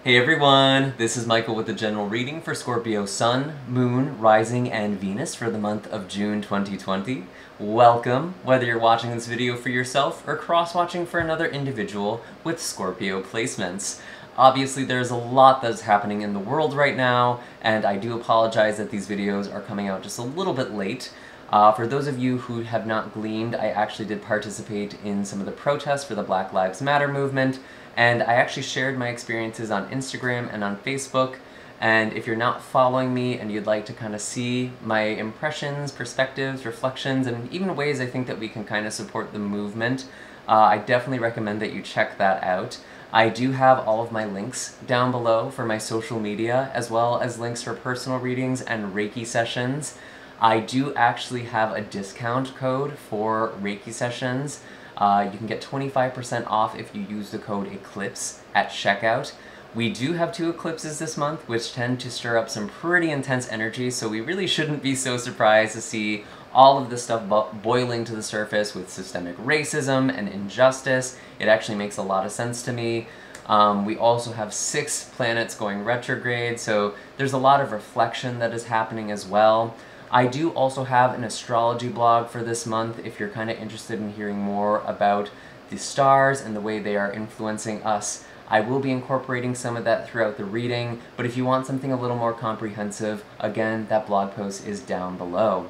Hey everyone, this is Michael with the general reading for Scorpio Sun, Moon, Rising, and Venus for the month of June 2020. Welcome, whether you're watching this video for yourself or cross-watching for another individual with Scorpio placements. Obviously there's a lot that's happening in the world right now, and I do apologize that these videos are coming out just a little bit late. For those of you who have not gleaned, I actually did participate in some of the protests for the Black Lives Matter movement, and I actually shared my experiences on Instagram and on Facebook, and if you're not following me and you'd like to kind of see my impressions, perspectives, reflections, and even ways I think that we can kind of support the movement, I definitely recommend that you check that out. I do have all of my links down below for my social media, as well as links for personal readings and Reiki sessions. I do actually have a discount code for Reiki sessions. You can get 25% off if you use the code ECLIPSE at checkout. We do have 2 eclipses this month, which tend to stir up some pretty intense energy, so we really shouldn't be so surprised to see all of this stuff boiling to the surface with systemic racism and injustice. It actually makes a lot of sense to me. We also have 6 planets going retrograde, so there's a lot of reflection that is happening as well. I do also have an astrology blog for this month if you're kind of interested in hearing more about the stars and the way they are influencing us. I will be incorporating some of that throughout the reading, but if you want something a little more comprehensive, again, that blog post is down below.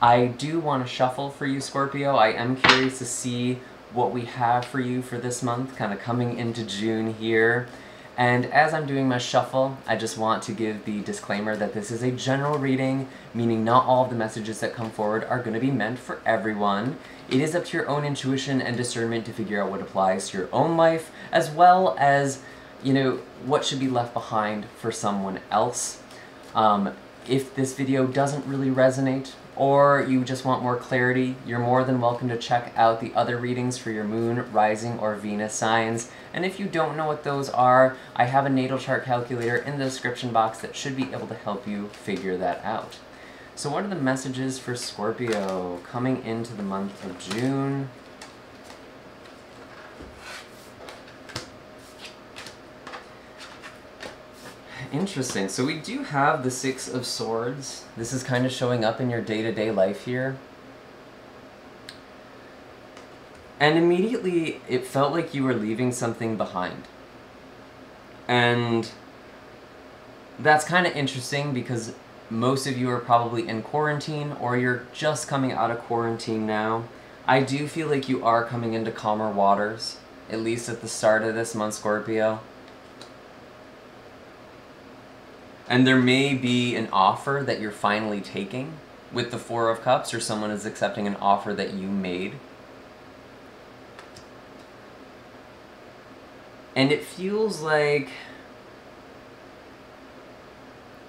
I do want to shuffle for you, Scorpio. I am curious to see what we have for you for this month, kind of coming into June here. And as I'm doing my shuffle, I just want to give the disclaimer that this is a general reading, meaning not all of the messages that come forward are going to be meant for everyone. It is up to your own intuition and discernment to figure out what applies to your own life, as well as, you know, what should be left behind for someone else. If this video doesn't really resonate, or you just want more clarity, you're more than welcome to check out the other readings for your Moon, Rising, or Venus signs. And if you don't know what those are, I have a natal chart calculator in the description box that should be able to help you figure that out. So what are the messages for Scorpio coming into the month of June? Interesting. So we do have the 6 of Swords. This is kind of showing up in your day-to-day life here. And immediately, it felt like you were leaving something behind. And that's kind of interesting because most of you are probably in quarantine, or you're just coming out of quarantine now. I do feel like you are coming into calmer waters, at least at the start of this month, Scorpio. And there may be an offer that you're finally taking with the 4 of Cups, or someone is accepting an offer that you made. And it feels like,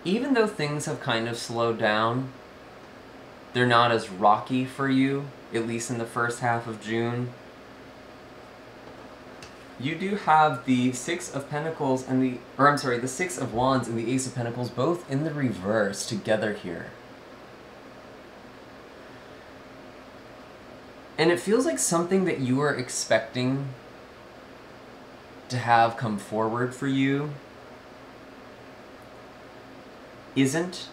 even though things have kind of slowed down, they're not as rocky for you, at least in the first half of June. You do have the 6 of Pentacles and the 6 of Wands and the Ace of Pentacles both in the reverse together here. And it feels like something that you were expecting to have come forward for you isn't.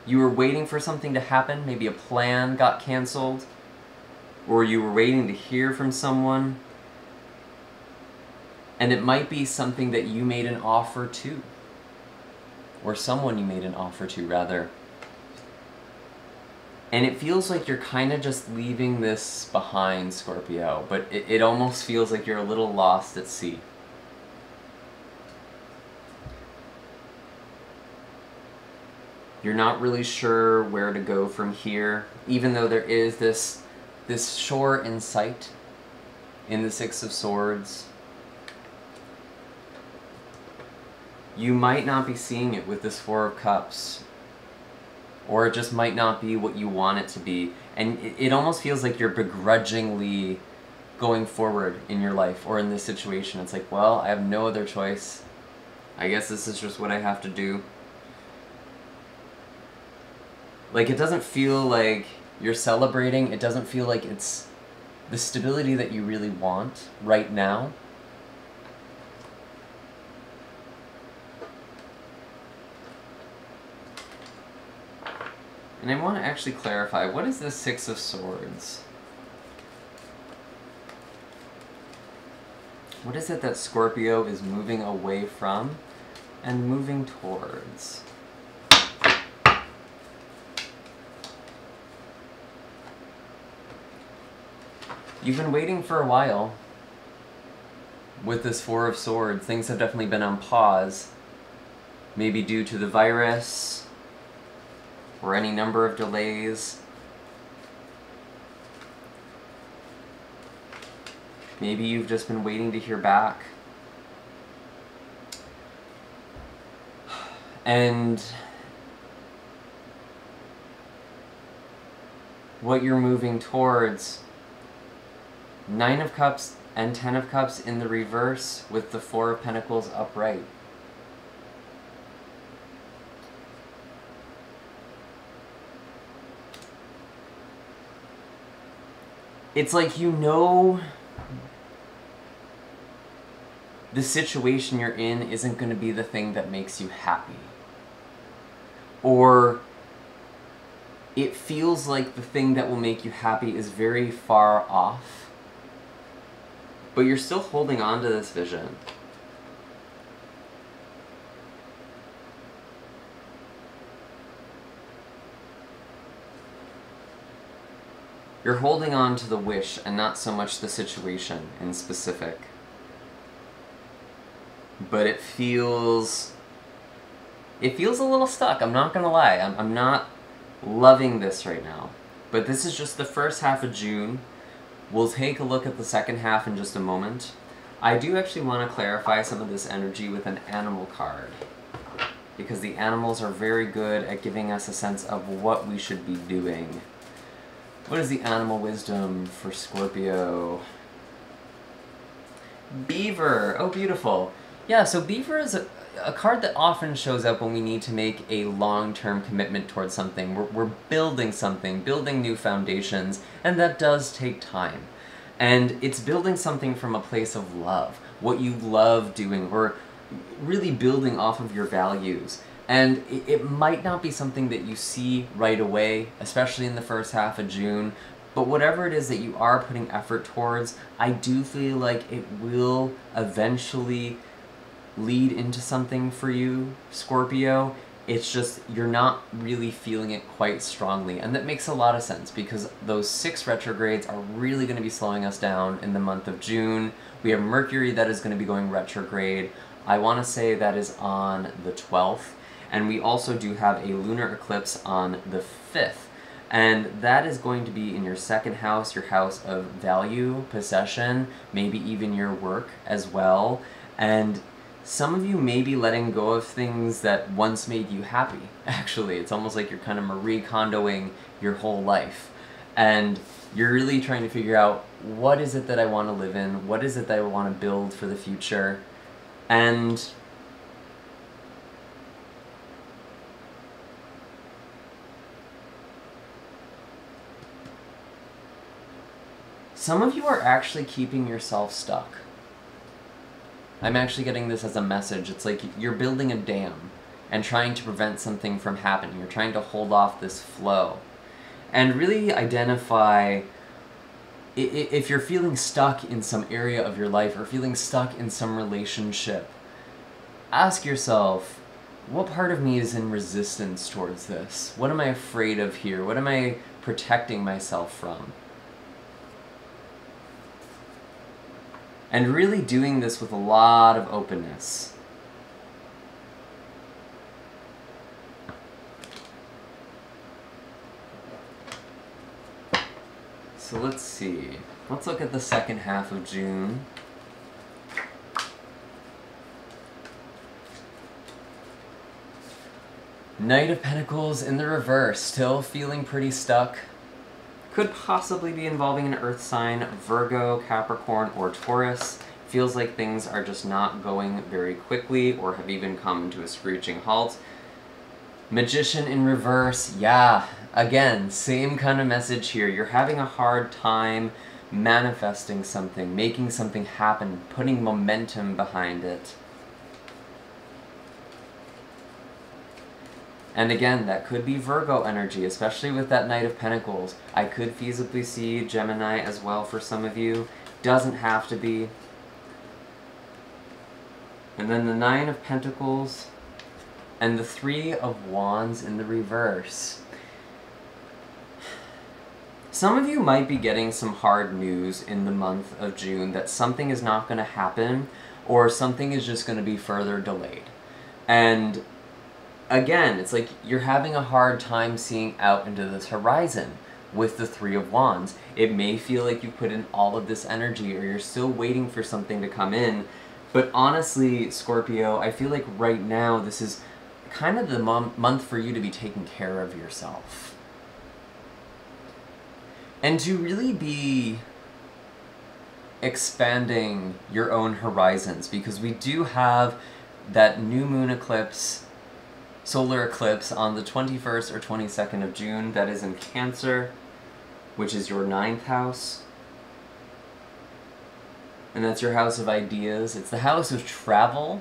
You were waiting for something to happen, maybe a plan got canceled, or you were waiting to hear from someone. And it might be something that you made an offer to, or someone you made an offer to, rather. And it feels like you're kind of just leaving this behind, Scorpio, but it almost feels like you're a little lost at sea. You're not really sure where to go from here, even though there is this shore in sight in the 6 of Swords. You might not be seeing it with this 4 of Cups, or it just might not be what you want it to be, and it almost feels like you're begrudgingly going forward in your life or in this situation. It's like, well, I have no other choice. I guess this is just what I have to do. Like, it doesn't feel like you're celebrating. It doesn't feel like it's the stability that you really want right now. And I want to actually clarify, what is this Six of Swords? What is it that Scorpio is moving away from and moving towards? You've been waiting for a while with this Four of Swords. Things have definitely been on pause, maybe due to the virus or any number of delays. Maybe you've just been waiting to hear back. And what you're moving towards, 9 of Cups and 10 of Cups in the reverse with the 4 of Pentacles upright. It's like you know the situation you're in isn't going to be the thing that makes you happy. Or it feels like the thing that will make you happy is very far off. But you're still holding on to this vision. You're holding on to the wish and not so much the situation in specific. But it feels a little stuck, I'm not gonna lie. I'm not loving this right now. But this is just the first half of June. We'll take a look at the second half in just a moment. I do actually want to clarify some of this energy with an animal card, because the animals are very good at giving us a sense of what we should be doing. What is the animal wisdom for Scorpio? Beaver! Oh, beautiful. Yeah, so Beaver is a card that often shows up when we need to make a long-term commitment towards something. We're building something, building new foundations, and that does take time. And it's building something from a place of love, what you love doing, or really building off of your values. And it might not be something that you see right away, especially in the first half of June, but whatever it is that you are putting effort towards, I do feel like it will eventually lead into something for you, Scorpio. It's just you're not really feeling it quite strongly, and that makes a lot of sense because those 6 retrogrades are really going to be slowing us down in the month of June. We have Mercury that is going to be going retrograde. I want to say that is on the 12th, and we also do have a lunar eclipse on the 5th, and that is going to be in your second house, your house of value, possession, maybe even your work as well. And some of you may be letting go of things that once made you happy, actually. It's almost like you're kind of Marie Kondoing your whole life. And you're really trying to figure out, what is it that I want to live in? What is it that I want to build for the future? And some of you are actually keeping yourself stuck. I'm actually getting this as a message. It's like you're building a dam and trying to prevent something from happening. You're trying to hold off this flow. And really identify if you're feeling stuck in some area of your life or feeling stuck in some relationship. Ask yourself, what part of me is in resistance towards this? What am I afraid of here? What am I protecting myself from? And really doing this with a lot of openness. So let's see. Let's look at the second half of June. Knight of Pentacles in the reverse, still feeling pretty stuck. Could possibly be involving an earth sign, Virgo, Capricorn, or Taurus. Feels like things are just not going very quickly or have even come to a screeching halt. Magician in reverse, yeah, again, same kind of message here. You're having a hard time manifesting something, making something happen, putting momentum behind it. And again, that could be Virgo energy, especially with that Knight of Pentacles. I could feasibly see Gemini as well for some of you. Doesn't have to be. And then the Nine of Pentacles and the Three of Wands in the reverse. Some of you might be getting some hard news in the month of June that something is not going to happen, or something is just going to be further delayed. And again, it's like you're having a hard time seeing out into this horizon with the Three of Wands. It may feel like you put in all of this energy, or you're still waiting for something to come in. But honestly, Scorpio, I feel like right now this is kind of the month for you to be taking care of yourself. And to really be expanding your own horizons, because we do have that new moon eclipse, solar eclipse on the 21st or 22nd of June. That is in Cancer, which is your 9th house. And that's your house of ideas. It's the house of travel.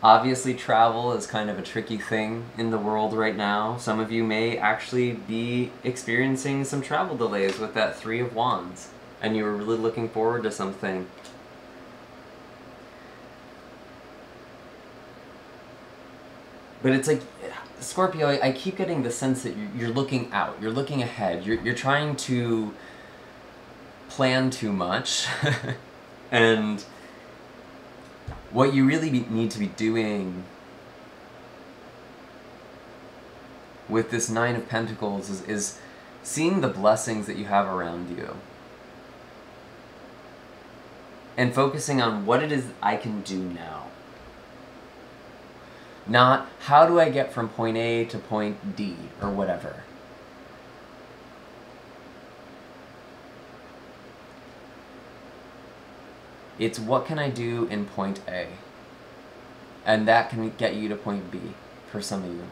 Obviously, travel is kind of a tricky thing in the world right now. Some of you may actually be experiencing some travel delays with that Three of Wands, and you were really looking forward to something. But it's like, Scorpio, I keep getting the sense that you're looking out, you're looking ahead, you're trying to plan too much, and what you really need to be doing with this Nine of Pentacles is seeing the blessings that you have around you and focusing on what it is I can do now. Not, how do I get from point A to point D, or whatever. It's what can I do in point A? And that can get you to point B, for some of you.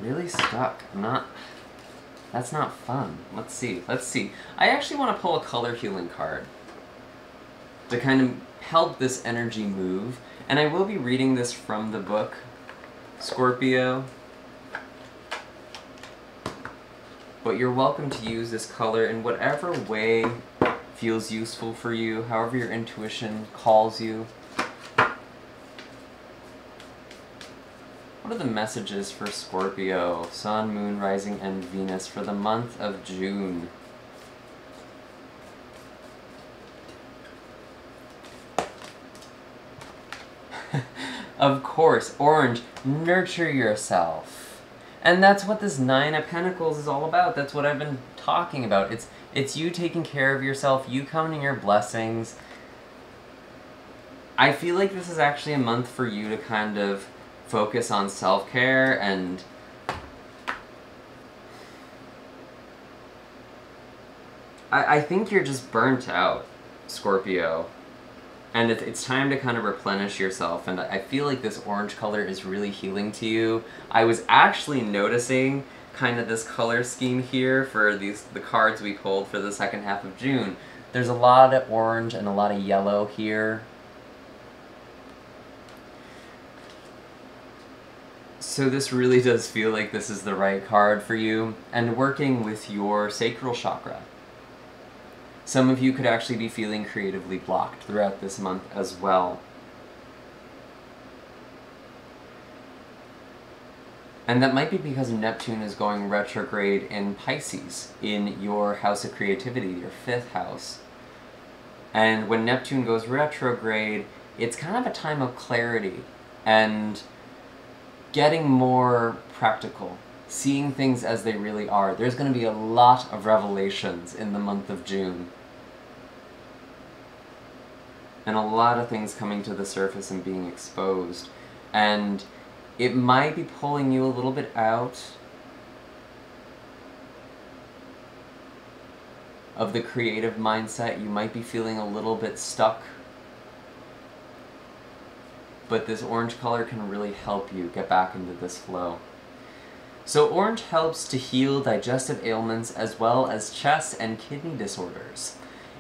Really stuck. That's not fun. Let's see. I actually want to pull a color healing card to kind of help this energy move. And I will be reading this from the book, Scorpio. But you're welcome to use this color in whatever way feels useful for you, however your intuition calls you. What are the messages for Scorpio, Sun, Moon, Rising, and Venus for the month of June? Of course, orange, nurture yourself. And that's what this Nine of Pentacles is all about. That's what I've been talking about. It's you taking care of yourself, you counting your blessings. I feel like this is actually a month for you to kind of focus on self-care, and I think you're just burnt out, Scorpio. And it's time to kind of replenish yourself, and I feel like this orange color is really healing to you. I was actually noticing kind of this color scheme here for the cards we pulled for the second half of June. There's a lot of orange and a lot of yellow here. So this really does feel like this is the right card for you, and working with your sacral chakra. Some of you could actually be feeling creatively blocked throughout this month as well. And that might be because Neptune is going retrograde in Pisces, in your house of creativity, your 5th house. And when Neptune goes retrograde, it's kind of a time of clarity and getting more practical, seeing things as they really are. There's going to be a lot of revelations in the month of June. And a lot of things coming to the surface and being exposed. And it might be pulling you a little bit out of the creative mindset. You might be feeling a little bit stuck. But this orange color can really help you get back into this flow. So orange helps to heal digestive ailments as well as chest and kidney disorders.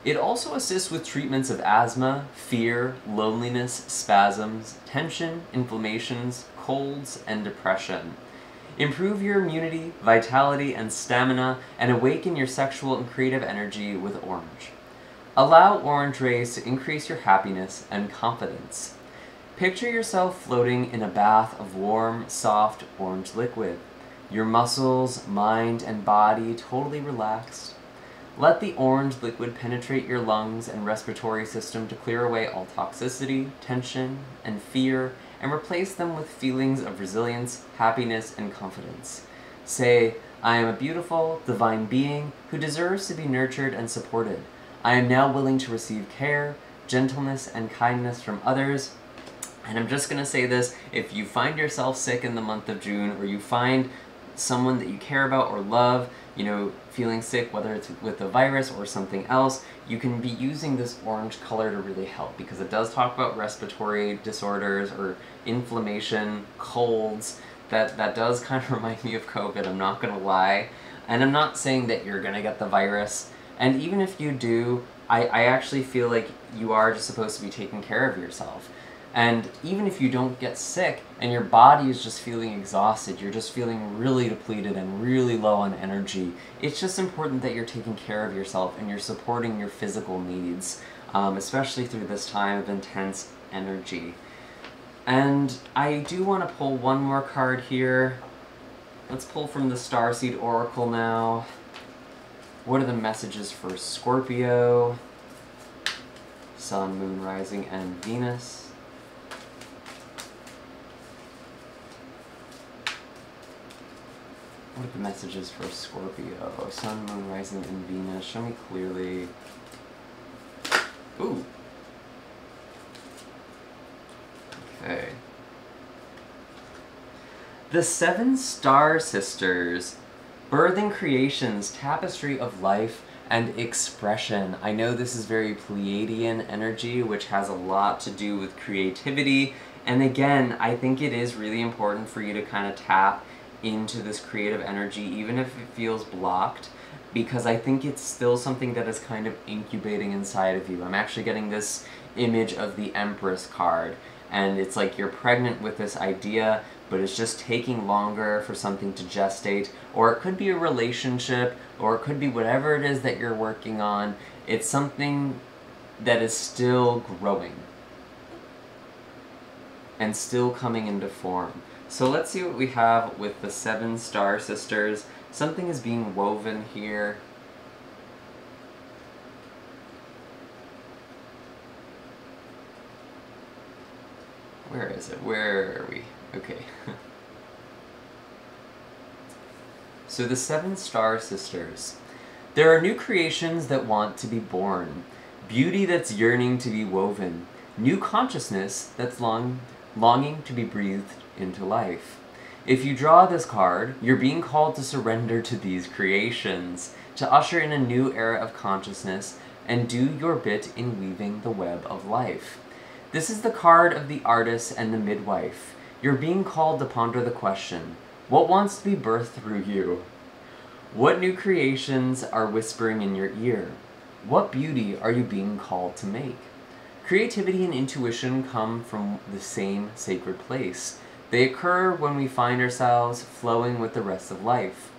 It also assists with treatments of asthma, fear, loneliness, spasms, tension, inflammations, colds, and depression. Improve your immunity, vitality, and stamina, and awaken your sexual and creative energy with orange. Allow orange rays to increase your happiness and confidence. Picture yourself floating in a bath of warm, soft orange liquid. Your muscles, mind, and body totally relaxed. Let the orange liquid penetrate your lungs and respiratory system to clear away all toxicity, tension, and fear, and replace them with feelings of resilience, happiness, and confidence. Say, I am a beautiful, divine being who deserves to be nurtured and supported. I am now willing to receive care, gentleness, and kindness from others. And I'm just going to say this, if you find yourself sick in the month of June, or you find someone that you care about or love, feeling sick, whether it's with a virus or something else, you can be using this orange color to really help, because it does talk about respiratory disorders or inflammation, colds. That does kind of remind me of COVID, I'm not gonna lie. And I'm not saying that you're gonna get the virus, and even if you do, I actually feel like you are just supposed to be taking care of yourself. And even if you don't get sick and your body is just feeling exhausted, you're just feeling really depleted and really low on energy, it's just important that you're taking care of yourself and you're supporting your physical needs, especially through this time of intense energy. And I do want to pull one more card here. Let's pull from the Starseed Oracle now. What are the messages for Scorpio, Sun, Moon, Rising, and Venus? What are the messages for Scorpio? Sun, Moon, Rising, and Venus. Show me clearly. Ooh. Okay. The Seven Star Sisters. Birthing creations, tapestry of life and expression. I know this is very Pleiadian energy, which has a lot to do with creativity. And again, I think it is really important for you to kind of tap into this creative energy, even if it feels blocked, because I think it's still something that is kind of incubating inside of you. I'm actually getting this image of the Empress card, and it's like you're pregnant with this idea, but it's just taking longer for something to gestate, or it could be a relationship, or it could be whatever it is that you're working on. It's something that is still growing and still coming into form. So let's see what we have with the Seven Star Sisters. Something is being woven here. Where is it? Where are we? Okay. So the Seven Star Sisters. There are new creations that want to be born. Beauty that's yearning to be woven. New consciousness that's longing to be breathed into life. If you draw this card, you're being called to surrender to these creations, to usher in a new era of consciousness, and do your bit in weaving the web of life. This is the card of the artist and the midwife. You're being called to ponder the question, what wants to be birthed through you? What new creations are whispering in your ear? What beauty are you being called to make? Creativity and intuition come from the same sacred place. They occur when we find ourselves flowing with the rest of life.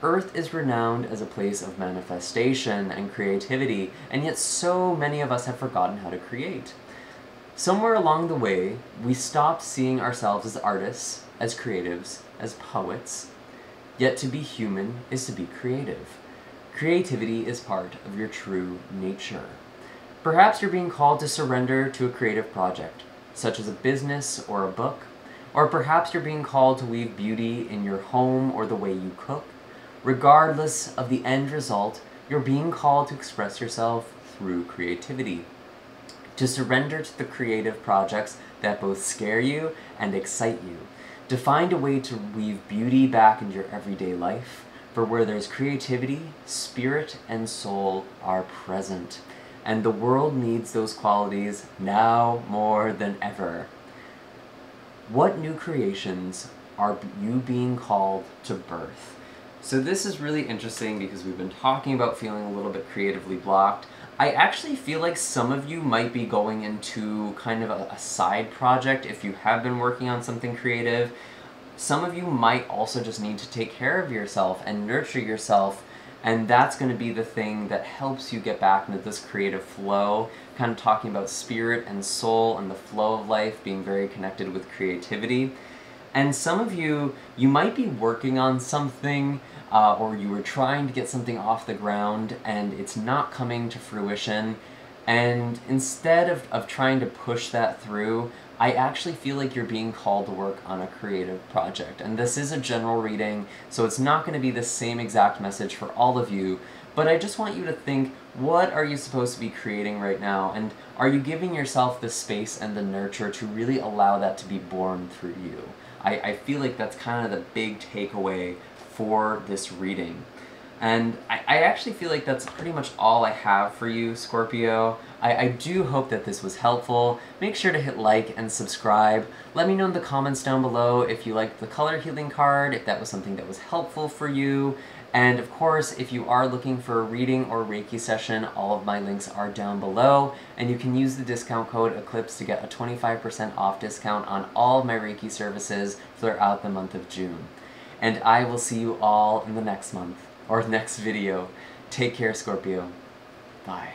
Earth is renowned as a place of manifestation and creativity, and yet so many of us have forgotten how to create. Somewhere along the way, we stopped seeing ourselves as artists, as creatives, as poets. Yet to be human is to be creative. Creativity is part of your true nature. Perhaps you're being called to surrender to a creative project, such as a business or a book, or perhaps you're being called to weave beauty in your home or the way you cook. Regardless of the end result, you're being called to express yourself through creativity, to surrender to the creative projects that both scare you and excite you, to find a way to weave beauty back into your everyday life, for where there's creativity, spirit and soul are present, and the world needs those qualities now more than ever. What new creations are you being called to birth. So this is really interesting because we've been talking about feeling a little bit creatively blocked. I actually feel like some of you might be going into kind of a side project if you have been working on something creative. Some of you might also just need to take care of yourself and nurture yourself, and that's going to be the thing that helps you get back into this creative flow, kind of talking about spirit and soul and the flow of life being very connected with creativity. And some of you, you might be working on something, or you were trying to get something off the ground and it's not coming to fruition, and instead of trying to push that through, I actually feel like you're being called to work on a creative project. And this is a general reading, so it's not going to be the same exact message for all of you, but I just want you to think, what are you supposed to be creating right now? And are you giving yourself the space and the nurture to really allow that to be born through you? I feel like that's kind of the big takeaway for this reading. And I actually feel like that's pretty much all I have for you, Scorpio. I do hope that this was helpful. Make sure to hit like and subscribe. Let me know in the comments down below if you liked the color healing card, if that was something that was helpful for you. And of course, if you are looking for a reading or Reiki session, all of my links are down below, and you can use the discount code ECLIPSE to get a 25% off discount on all of my Reiki services throughout the month of June. And I will see you all in the next month, or next video. Take care, Scorpio. Bye.